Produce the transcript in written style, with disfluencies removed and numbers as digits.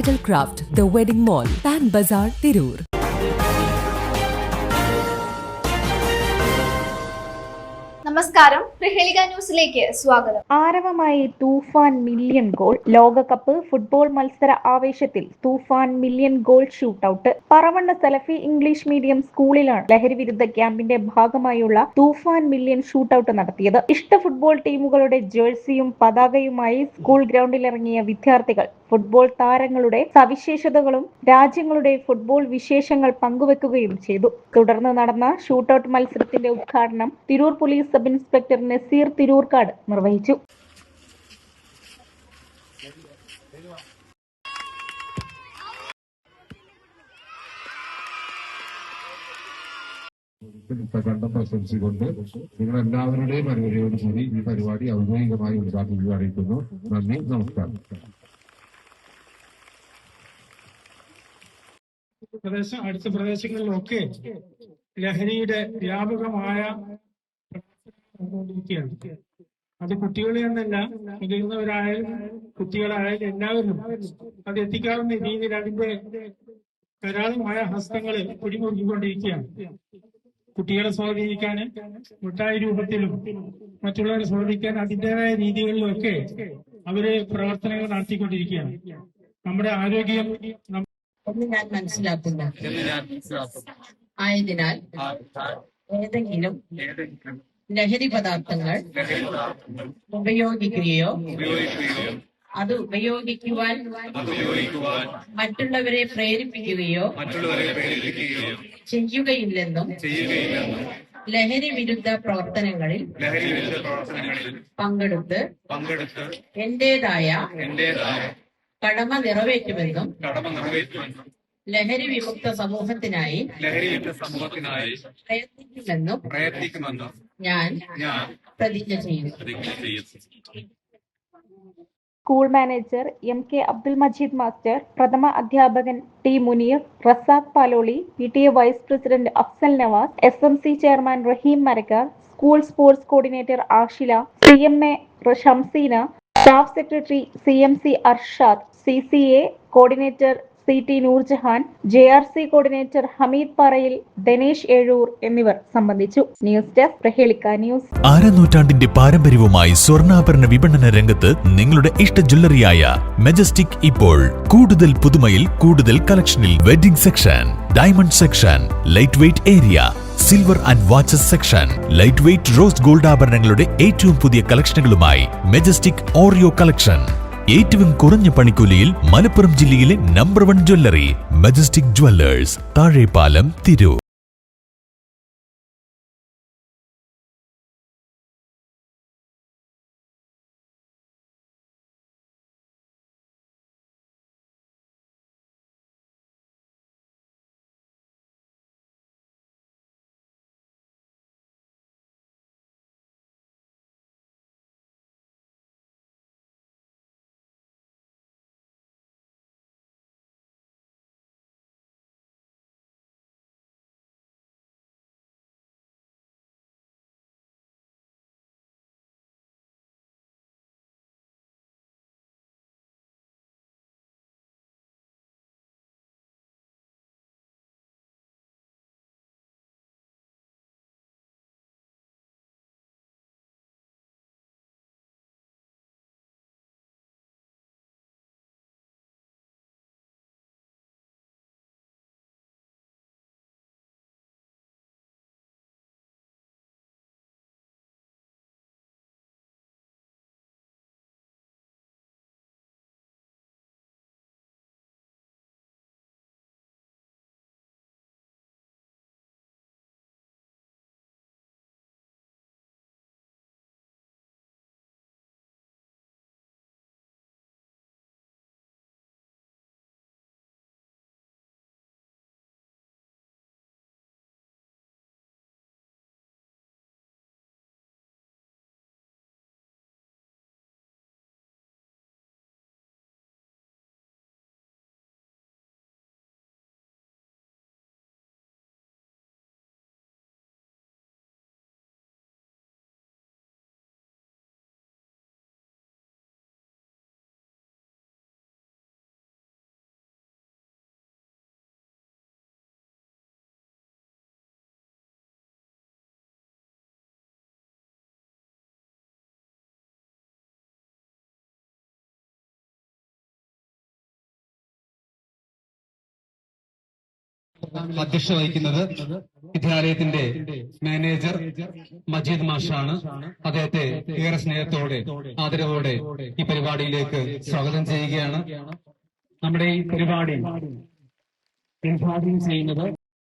Bridal Craft, The Wedding Mall, Pan Bazaar, Tirur. നമസ്കാരം, പ്രഹേളിക ന്യൂസിലേക്ക് സ്വാഗതം. ആരവമായി തൂഫാൻ മില്യൺ ഗോൾ. ലോകകപ്പ് ഫുട്ബോൾ മത്സര ആവേശത്തിൽ തൂഫാൻ മില്യൺ ഗോൾ ഷൂട്ടൌട്ട്. പറവണ്ണ സലഫി ഇംഗ്ലീഷ് മീഡിയം സ്കൂളിലാണ് ലഹരിവിരുദ്ധ ക്യാമ്പിന്റെ ഭാഗമായുള്ള തൂഫാൻ മില്യൺ ഷൂട്ടൌട്ട് നടത്തിയത്. ഇഷ്ട ഫുട്ബോൾ ടീമുകളുടെ ജേഴ്സിയും പതാകയുമായി സ്കൂൾ ഗ്രൗണ്ടിലിറങ്ങിയ വിദ്യാർത്ഥികൾ ഫുട്ബോൾ താരങ്ങളുടെ സവിശേഷതകളും രാജ്യങ്ങളുടെ ഫുട്ബോൾ വിശേഷങ്ങൾ പങ്കുവെക്കുകയും ചെയ്തു. തുടർന്ന് നടന്ന ഷൂട്ടൌട്ട് മത്സരത്തിന്റെ ഉദ്ഘാടനം Tirur police sub inspector Naseer Thirurkad നിർവഹിച്ചു. കണ്ടം പ്രശംസിച്ചുകൊണ്ട് നിങ്ങൾ എല്ലാവരുടെയും അനുമതിയോട് കൂടി ഈ പരിപാടി ഔദ്യോഗികമായി ഉദ്ഘാടനം അറിയിക്കുന്നു. നന്ദി, നമസ്കാരം. അടുത്ത പ്രദേശങ്ങളിലൊക്കെ ലഹരിയുടെ വ്യാപകമായ അത് കുട്ടികളെ എന്നല്ല, മുതിർന്നവരായാലും കുട്ടികളായാലും എല്ലാവരും അത് എത്തിക്കാവുന്ന രീതിയിൽ അതിന്റെ കരാളമായ ഹസ്തങ്ങളെ പിടിമുറുക്കിക്കൊണ്ടിരിക്കുകയാണ്. കുട്ടികളെ സ്വാധീനിക്കാന് മിഠായി രൂപത്തിലും മറ്റുള്ളവരെ സ്വാധീനിക്കാൻ അതിൻ്റെതായ രീതികളിലൊക്കെ അവര് പ്രവർത്തനങ്ങൾ നടത്തിക്കൊണ്ടിരിക്കുകയാണ്. നമ്മുടെ ആരോഗ്യം ഞാൻ മനസ്സിലാക്കുന്നു. ആയതിനാൽ ഏതെങ്കിലും ലഹരി പദാർത്ഥങ്ങൾ ഉപയോഗിക്കുകയോ അത് ഉപയോഗിക്കുവാൻ മറ്റുള്ളവരെ പ്രേരിപ്പിക്കുകയോ ചെയ്യുകയില്ലെന്നും ലഹരി വിരുദ്ധ പ്രവർത്തനങ്ങളിൽ പങ്കെടുത്ത് എന്റേതായ കടമ നിറവേറ്റുമെന്നും ലഹരി വിമുക്ത സമൂഹത്തിനായി പ്രയത്നിക്കുമെന്നും ഞാൻ പ്രതിജ്ഞ ചെയ്യുന്നു. School manager MK Abdul Majeed master, പ്രഥമ അധ്യാപകൻ T Muneer, Razak Paloli, PTA vice president Afsal Navas, SMC chairman Raheem Marakkar, school sports coordinator Ashila, CMA Shamseena, staff secretary CMC Arshad, CCA coordinator CT Noorjahan, JRC coordinator Hameed Parayil, Danesh Ezhur എന്നിവർ സംബന്ധിച്ചു. News desk Prahelika news. നൂറ്റാണ്ടിന്റെ പാരമ്പര്യവുമായി സ്വർണ്ണാഭരണ വിപണന രംഗത്ത് നിങ്ങളുടെ ഇഷ്ട ജ്വല്ലറിയായ മെജസ്റ്റിക് ഇപ്പോൾ കൂടുതൽ പുതുമയിൽ കൂടുതൽ കളക്ഷനിൽ. Wedding section, diamond section, light weight area, silver and watches section, light weight rose gold ആഭരണങ്ങളുടെ ഏറ്റവും പുതിയ കളക്ഷനുകളുമായി മെജസ്റ്റിക് ഓറിയോ കളക്ഷൻ. ഏറ്റവും കുറഞ്ഞ പണിക്കൂലിയിൽ മലപ്പുറം ജില്ലയിലെ number 1 jewellery majestic Jewellers, Thazhepalam, Tirur. അധ്യക്ഷത വഹിക്കുന്നത് വിദ്യാലയത്തിന്റെ മാനേജർ മജീദ് മാഷാണ്. അദ്ദേഹത്തെ ഏറെ സ്നേഹത്തോടെ ആദരവോടെ ഈ പരിപാടിയിലേക്ക് സ്വാഗതം ചെയ്യുകയാണ്. നമ്മുടെ ഈ പരിപാടി ഉദ്ഘാടനം ചെയ്യുന്നത്